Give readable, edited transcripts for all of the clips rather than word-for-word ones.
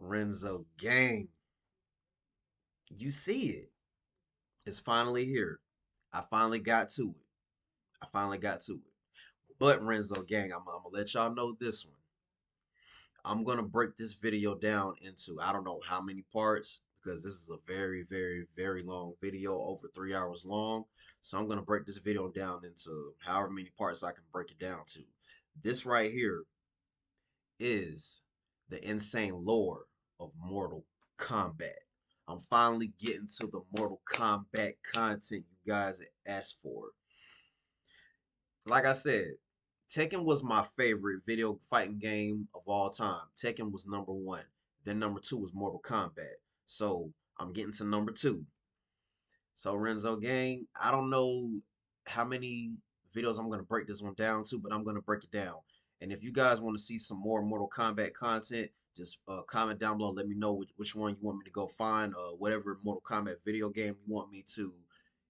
Renzo gang. You see it. It's finally here. I finally got to it. I finally got to it. But Renzo gang, I'm gonna let y'all know this one. I'm gonna break this video down into I don't know how many parts because this is a very, very, very long video, over 3 hours long. So I'm gonna break this video down into however many parts I can break it down to. This right here is the insane lore of Mortal Kombat. I'm finally getting to the Mortal Kombat content you guys asked for. Like I said, Tekken was my favorite video fighting game of all time. Tekken was number one. Then number two was Mortal Kombat. So I'm getting to number two. So Renzo gang, I don't know how many videos I'm gonna break this one down to, but I'm gonna break it down. And if you guys want to see some more Mortal Kombat content, just comment down below. Let me know which one you want me to go find. Whatever Mortal Kombat video game you want me to.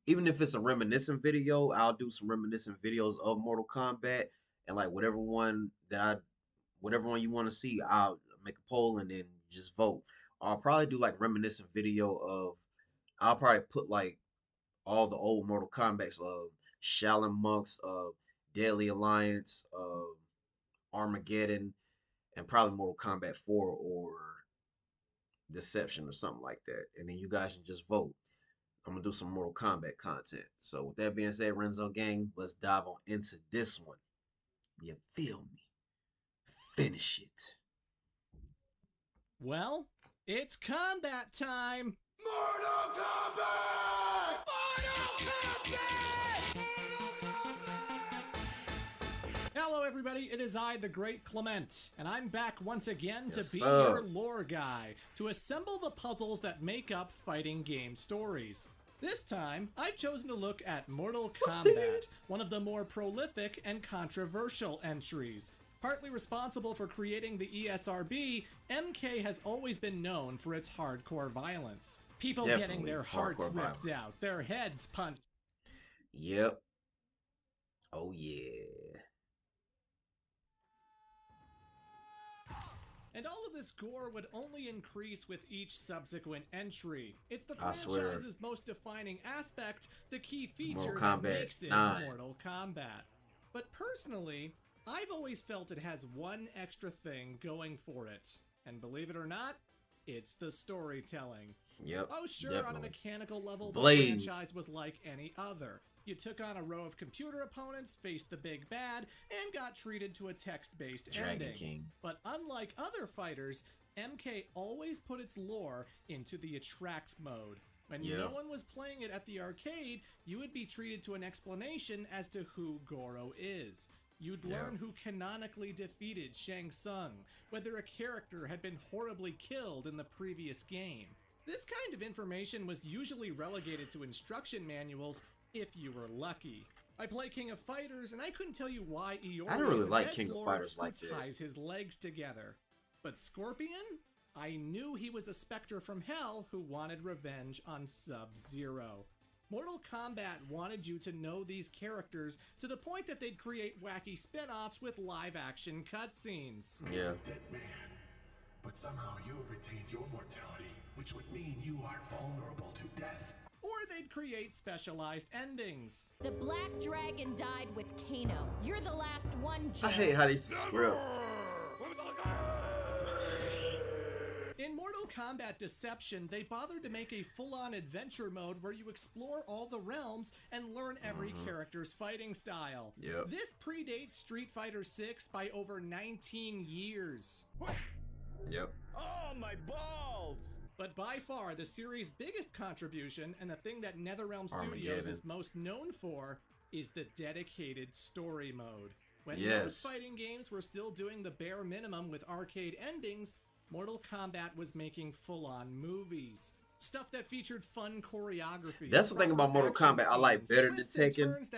Even if it's a reminiscent video, I'll do some reminiscent videos of Mortal Kombat and like whatever one you want to see, I'll make a poll and then just vote. I'll probably do like reminiscent video of. I'll probably put like all the old Mortal Kombat's, Shaolin Monks, Deadly Alliance, Armageddon, and probably Mortal Kombat 4 or Deception or something like that. And then you guys can just vote. I'm gonna do some Mortal Kombat content. So with that being said, Renzo gang, let's dive on into this one. You feel me? Finish it. Well, it's combat time! Mortal Kombat! Hello everybody, it is I, the Great Clement, and I'm back once again to be sir. your lore guy, to assemble the puzzles that make up fighting game stories. This time, I've chosen to look at Mortal Kombat, one of the more prolific and controversial entries. Partly responsible for creating the ESRB, MK has always been known for its hardcore violence. People getting their hearts ripped out, their heads punched. Yep. Oh yeah. And all of this gore would only increase with each subsequent entry. It's the franchise's most defining aspect, the key feature that makes it Mortal Kombat. But personally, I've always felt it has one extra thing going for it. And believe it or not, it's the storytelling. Yep. Oh sure, definitely. On a mechanical level, the Blaze. franchise was like any other. You took on a row of computer opponents, faced the big bad, and got treated to a text-based ending. King. But unlike other fighters, MK always put its lore into the attract mode. When no one was playing it at the arcade, you would be treated to an explanation as to who Goro is. You'd learn who canonically defeated Shang, whether a character had been horribly killed in the previous game. This kind of information was usually relegated to instruction manuals if you were lucky. I play King of Fighters, and I couldn't tell you why Eeyore I don't really like King of Fighters like that. Ties his legs together. But Scorpion? I knew he was a specter from hell who wanted revenge on Sub-Zero. Mortal Kombat wanted you to know these characters to the point that they'd create wacky spin-offs with live-action cutscenes. Yeah. Dead man. But somehow you have retained your mortality, which would mean you are vulnerable to death. Or they'd create specialized endings. The Black Dragon died with Kano. You're the last one, Joe. I hate how they script. In Mortal Kombat Deception, they bothered to make a full-on adventure mode where you explore all the realms and learn every character's fighting style. Yep. This predates Street Fighter 6 by over 19 years. Yep. Oh, my balls! But by far, the series' biggest contribution, and the thing that NetherRealm Studios is most known for, is the dedicated story mode. When most fighting games were still doing the bare minimum with arcade endings, Mortal Kombat was making full-on movies. Stuff that featured fun choreography. That's the thing about Mortal Kombat I like better than Tekken.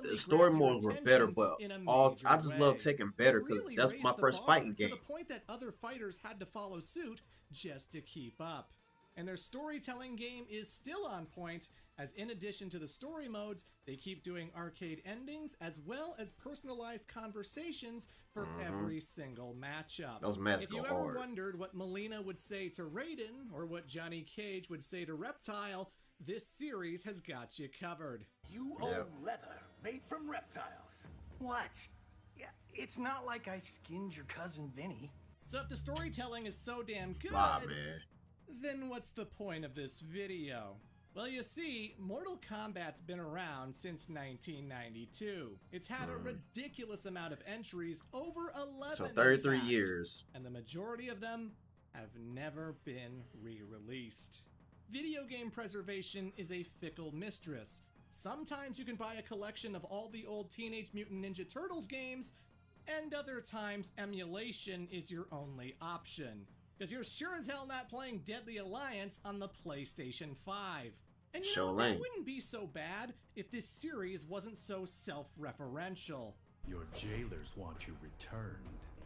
The story modes were better, but I just love Tekken better because that's my first fighting game. To the point that other fighters had to follow suit just to keep up. And their storytelling game is still on point, as in addition to the story modes, they keep doing arcade endings as well as personalized conversations for every single matchup. Those matches If you go ever hard. wondered what Melina would say to Raiden or what Johnny Cage would say to Reptile, this series has got you covered. You own leather made from reptiles. What? Yeah, it's not like I skinned your cousin Vinny. So if the storytelling is so damn good, Man. then what's the point of this video? Well, you see, Mortal Kombat's been around since 1992. It's had a ridiculous amount of entries, over 11 So 33 in fact, years. and the majority of them have never been re-released. Video game preservation is a fickle mistress. Sometimes you can buy a collection of all the old Teenage Mutant Ninja Turtles games, and other times emulation is your only option. Because you're sure as hell not playing Deadly Alliance on the PlayStation 5. And you know, that wouldn't be so bad if this series wasn't so self-referential. Your jailers want you returned.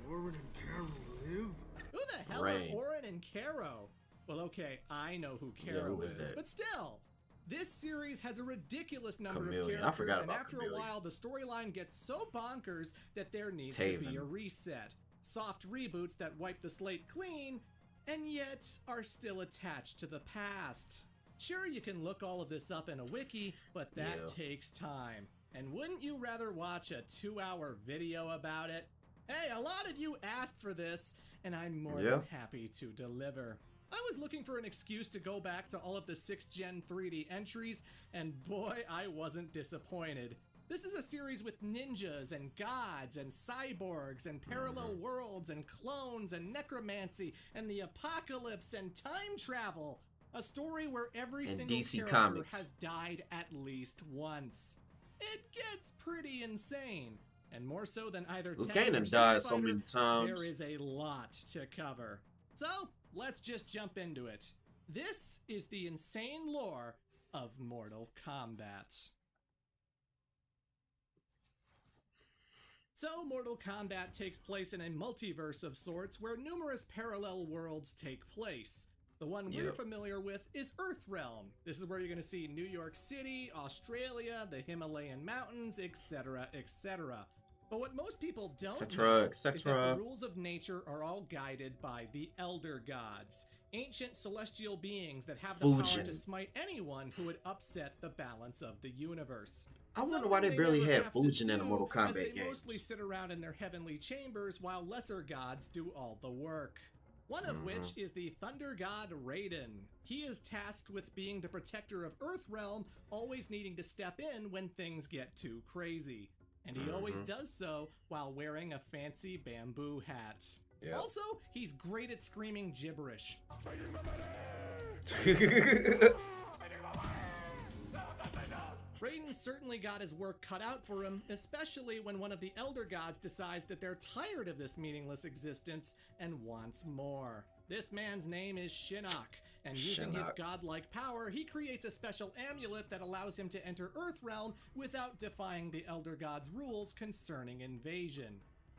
Orin and Carol live? Who the hell are Orin and Caro? Well, okay, I know who Caro who is that? but still. This series has a ridiculous number Chameleon. of I characters, forgot and about after Chameleon. a while, the storyline gets so bonkers that there needs to be a reset. Soft reboots that wipe the slate clean, and yet are still attached to the past. Sure, you can look all of this up in a wiki, but that takes time. And wouldn't you rather watch a 2-hour video about it? Hey, a lot of you asked for this, and I'm more than happy to deliver. I was looking for an excuse to go back to all of the 6th Gen 3D entries, and boy, I wasn't disappointed. This is a series with ninjas and gods and cyborgs and parallel worlds and clones and necromancy and the apocalypse and time travel. A story where every single DC character Comics. has died at least once. It gets pretty insane. And more so than either Liu Tekken Kang or done Street died so Fighter, many times. there is a lot to cover. So, let's just jump into it. This is the insane lore of Mortal Kombat. So, Mortal Kombat takes place in a multiverse of sorts where numerous parallel worlds take place. The one we're familiar with is Earthrealm. This is where you're going to see New York City, Australia, the Himalayan mountains, etc., etc. But what most people don't know is that the rules of nature are all guided by the Elder Gods, ancient celestial beings that have the power to smite anyone who would upset the balance of the universe. I wonder why they barely had Fujin in the Mortal Kombat they games. mostly sit around in their heavenly chambers while lesser gods do all the work. One of which is the Thunder God Raiden. He is tasked with being the protector of Earthrealm, always needing to step in when things get too crazy. And he always does so while wearing a fancy bamboo hat. Also, he's great at screaming gibberish. Raiden certainly got his work cut out for him, especially when one of the Elder Gods decides that they're tired of this meaningless existence and wants more. This man's name is Shinnok, and using his godlike power, he creates a special amulet that allows him to enter Earthrealm without defying the Elder God's rules concerning invasion.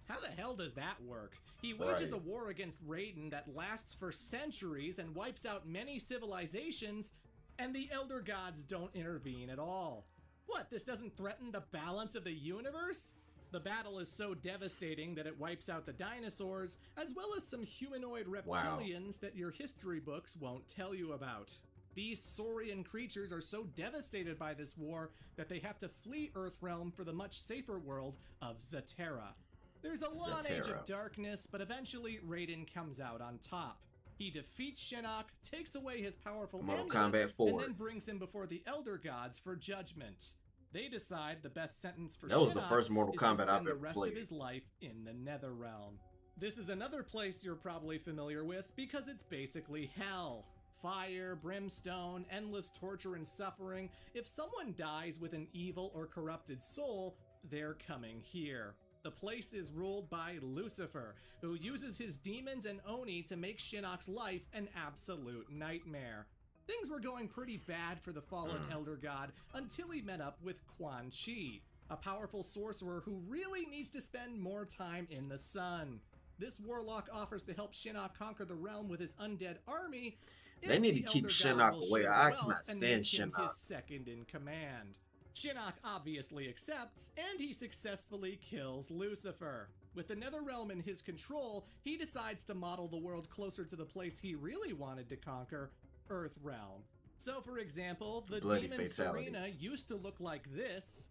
How the hell does that work? He wages a war against Raiden that lasts for centuries and wipes out many civilizations, and the Elder Gods don't intervene at all. What, this doesn't threaten the balance of the universe? The battle is so devastating that it wipes out the dinosaurs, as well as some humanoid reptilians that your history books won't tell you about. These saurian creatures are so devastated by this war that they have to flee Earthrealm for the much safer world of Zaterra. There's a long age of darkness, but eventually Raiden comes out on top. He defeats Shinnok, takes away his powerful amulet, and then brings him before the Elder Gods for judgment. They decide the best sentence for Shinnok was the first Mortal Kombat I've the ever rest played. of his life in the Netherrealm. This is another place you're probably familiar with because it's basically hell. Fire, brimstone, endless torture and suffering. If someone dies with an evil or corrupted soul, they're coming here. The place is ruled by Lucifer, who uses his demons and Oni to make Shinnok's life an absolute nightmare. Things were going pretty bad for the fallen Elder God until he met up with Quan Chi, a powerful sorcerer who really needs to spend more time in the sun. This warlock offers to help Shinnok conquer the realm with his undead army. They need to keep Shinnok away. I cannot stand Shinnok. His second in command. Shinnok obviously accepts, and he successfully kills Lucifer. With the Netherrealm in his control, he decides to model the world closer to the place he really wanted to conquer, Earthrealm. So for example, the Bloody demon fatality. Serena used to look like this,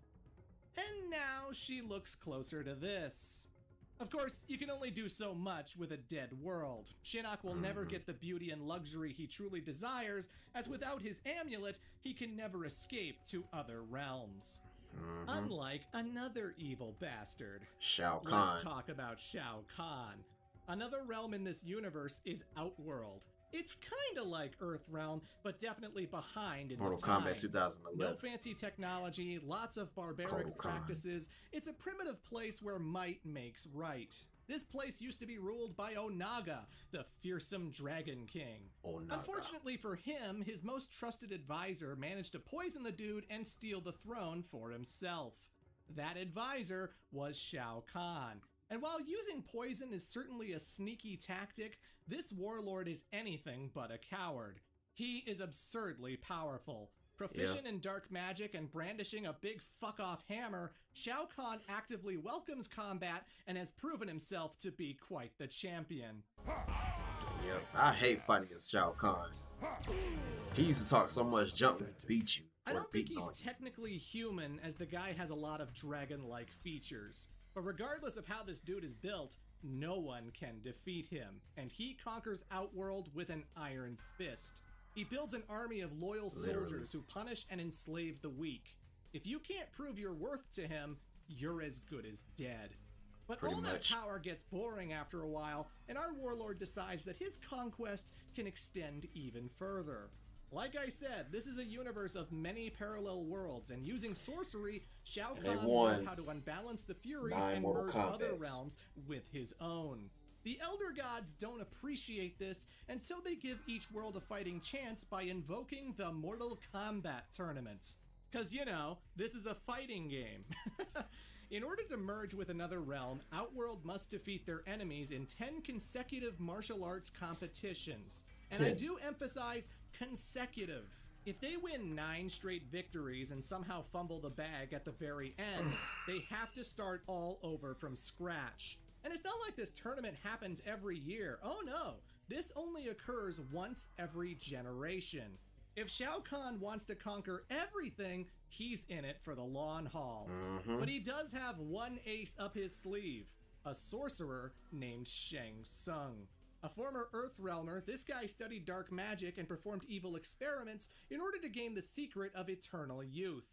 and now she looks closer to this. Of course, you can only do so much with a dead world. Shinnok will never get the beauty and luxury he truly desires, as without his amulet, he can never escape to other realms. Unlike another evil bastard. Shao Kahn. Let's talk about Shao Kahn. Another realm in this universe is Outworld. It's kinda like Earthrealm, but definitely behind in Mortal the Kombat times. 2011. No fancy technology, lots of barbaric Kahn. practices. It's a primitive place where might makes right. This place used to be ruled by Onaga, the fearsome Dragon King. Onaga. Unfortunately for him, his most trusted advisor managed to poison the dude and steal the throne for himself. That advisor was Shao Kahn. And while using poison is certainly a sneaky tactic, this warlord is anything but a coward. He is absurdly powerful. Proficient in dark magic and brandishing a big fuck-off hammer, Shao Kahn actively welcomes combat and has proven himself to be quite the champion. Yep, I hate fighting against Shao Kahn. He used to talk so much junk when he beat you. I don't think he's on you. technically human, as the guy has a lot of dragon-like features. But regardless of how this dude is built, no one can defeat him, and he conquers Outworld with an iron fist. He builds an army of loyal soldiers who punish and enslave the weak. If you can't prove your worth to him, you're as good as dead. But Pretty all much. that power gets boring after a while, and our warlord decides that his conquest can extend even further. Like I said, this is a universe of many parallel worlds, and using sorcery, Shao And they Kahn won learns how to unbalance the Furies 9 and Mortal merge other Kombats. realms with his own. The Elder Gods don't appreciate this, and so they give each world a fighting chance by invoking the Mortal Kombat tournament. Cause you know, this is a fighting game. In order to merge with another realm, Outworld must defeat their enemies in 10 consecutive martial arts competitions. And I 10. do emphasize consecutive. If they win 9 straight victories and somehow fumble the bag at the very end, they have to start all over from scratch. And it's not like this tournament happens every year. Oh no, this only occurs once every generation. If Shao Kahn wants to conquer everything, he's in it for the long haul. But he does have one ace up his sleeve, a sorcerer named Tsung. A former Earthrealmer, this guy studied dark magic and performed evil experiments in order to gain the secret of eternal youth.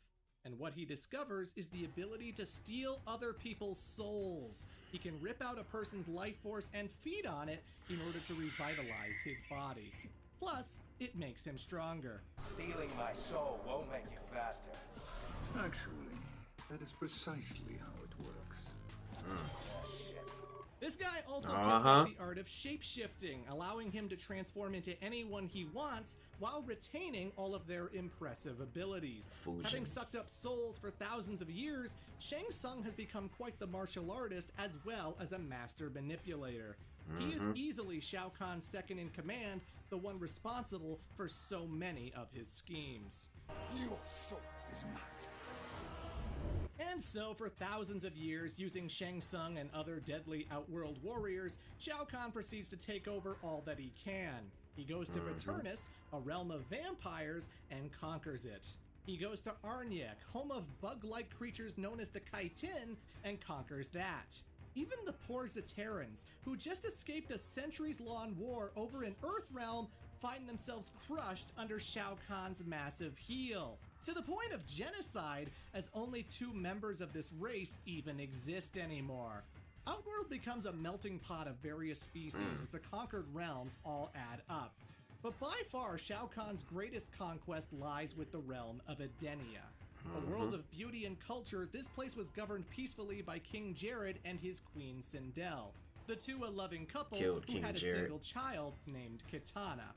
And what he discovers is the ability to steal other people's souls. He can rip out a person's life force and feed on it in order to revitalize his body. Plus, it makes him stronger. Stealing my soul won't make you faster. Actually, that is precisely how it works. This guy also picked up the art of shape-shifting, allowing him to transform into anyone he wants while retaining all of their impressive abilities. Fusion. Having sucked up souls for thousands of years, Tsung has become quite the martial artist as well as a master manipulator. He is easily Shao Kahn's second in command, the one responsible for so many of his schemes. Your soul is mine. And so, for thousands of years, using Shang Tsung and other deadly Outworld warriors, Shao Kahn proceeds to take over all that he can. He goes to Viternus, a realm of vampires, and conquers it. He goes to Arnyek, home of bug-like creatures known as the Kaitin, and conquers that. Even the poor Zaterans, who just escaped a centuries-long war over an Earthrealm, find themselves crushed under Shao Kahn's massive heel. To the point of genocide, as only 2 members of this race even exist anymore. Outworld becomes a melting pot of various species as the conquered realms all add up. But by far, Shao Kahn's greatest conquest lies with the realm of Edenia. A world of beauty and culture, this place was governed peacefully by King Jared and his queen Sindel. The two a loving couple Killed who King had a Jared. single child named Kitana.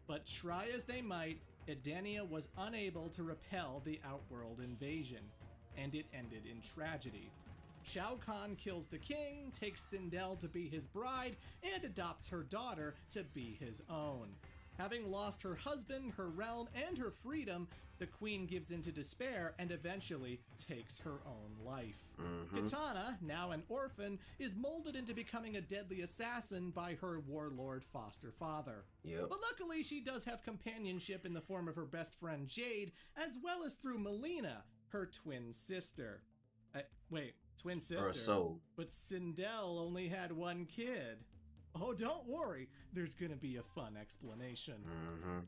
But try as they might, Edenia was unable to repel the Outworld invasion, and it ended in tragedy. Shao Kahn kills the king, takes Sindel to be his bride, and adopts her daughter to be his own. Having lost her husband, her realm, and her freedom, the queen gives into despair and eventually takes her own life. Katana, now an orphan, is molded into becoming a deadly assassin by her warlord foster father. But luckily, she does have companionship in the form of her best friend Jade, as well as through Melina, her twin sister. Wait, twin sister? Her soul. But Sindel only had one kid. Oh, don't worry, there's gonna be a fun explanation.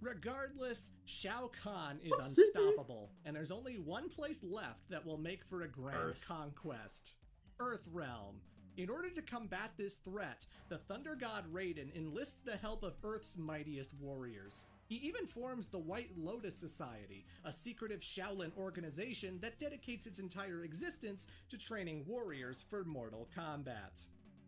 Regardless, Shao Kahn is unstoppable, and there's only one place left that will make for a grand conquest. Earthrealm. In order to combat this threat, the Thunder God Raiden enlists the help of Earth's mightiest warriors. He even forms the White Lotus Society, a secretive Shaolin organization that dedicates its entire existence to training warriors for Mortal Kombat.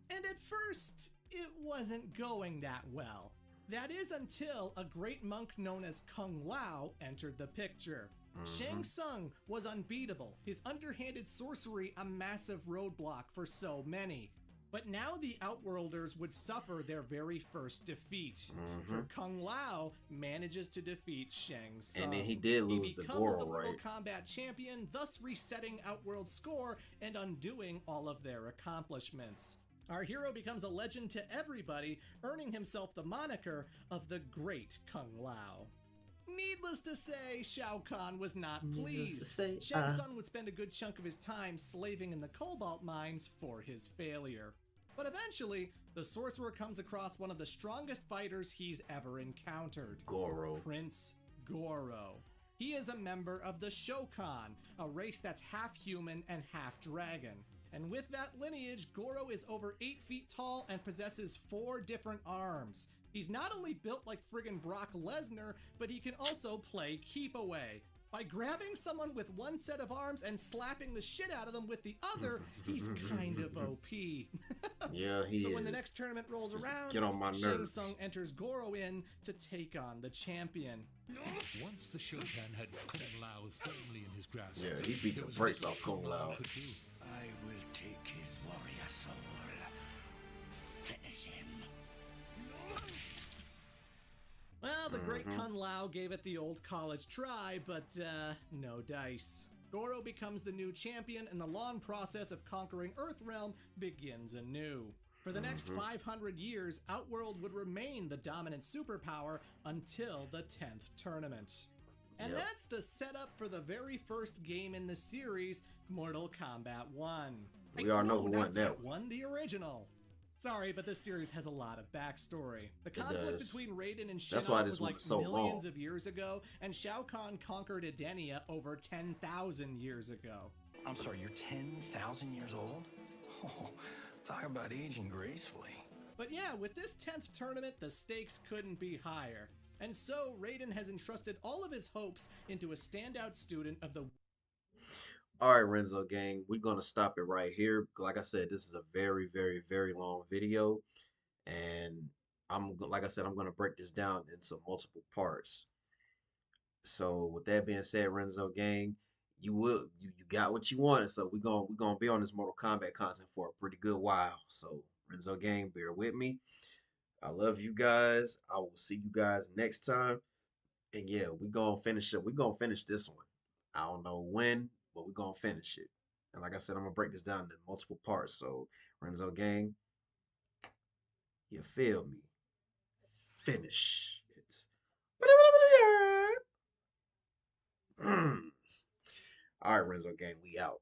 And at first, it wasn't going that well. That is until a great monk known as Kung Lao entered the picture. Shang Tsung was unbeatable, his underhanded sorcery a massive roadblock for so many. But now the Outworlders would suffer their very first defeat. For Kung Lao manages to defeat Shang Tsung. And then he did lose the Goro, the Mortal right? Kombat champion, thus resetting Outworld's score and undoing all of their accomplishments. Our hero becomes a legend to everybody, earning himself the moniker of the Great Kung Lao. Needless to say, Shao Kahn was not pleased. Shang Tsung would spend a good chunk of his time slaving in the cobalt mines for his failure. But eventually, the sorcerer comes across one of the strongest fighters he's ever encountered. Goro. Prince Goro. He is a member of the Shokan, a race that's half human and half dragon. And with that lineage, Goro is over 8 feet tall and possesses 4 different arms. He's not only built like friggin' Brock Lesnar, but he can also play keep away. By grabbing someone with one set of arms and slapping the shit out of them with the other, he's kind of OP. Yeah, he is. So when the next tournament rolls around, get on my Shang nerves. Tsung enters Goro in to take on the champion. Once the Shokan had Kung Lao firmly in his grasp, Yeah, he beat the brakes off Kung Lao. I will take his warrior soul. Finish him. Well, the great Kung Lao gave it the old college try, but no dice. Goro becomes the new champion, and the long process of conquering Earthrealm begins anew. For the next 500 years, Outworld would remain the dominant superpower until the 10th tournament. And that's the setup for the very first game in the series, Mortal Kombat 1. We all know who won that one. The original. Sorry, but this series has a lot of backstory. The conflict between Raiden and Shao was like millions of years ago, and Shao Kahn conquered Edenia over 10,000 years ago. I'm sorry, you're 10,000 years old? Oh, talk about aging gracefully. But yeah, with this 10th tournament, the stakes couldn't be higher. And so, Raiden has entrusted all of his hopes into a standout student of the... All right, Renzo gang, we're going to stop it right here. Like I said, this is a very, very, very long video. And like I said, I'm going to break this down into multiple parts. So with that being said, Renzo gang, you got what you wanted. So we're gonna be on this Mortal Kombat content for a pretty good while. So Renzo gang, bear with me. I love you guys. I will see you guys next time. And yeah, we're gonna finish it. We're gonna finish this one. I don't know when, but we're gonna finish it. And like I said, I'm gonna break this down into multiple parts. So Renzo gang, you feel me? Finish it. All right, Renzo gang, we out.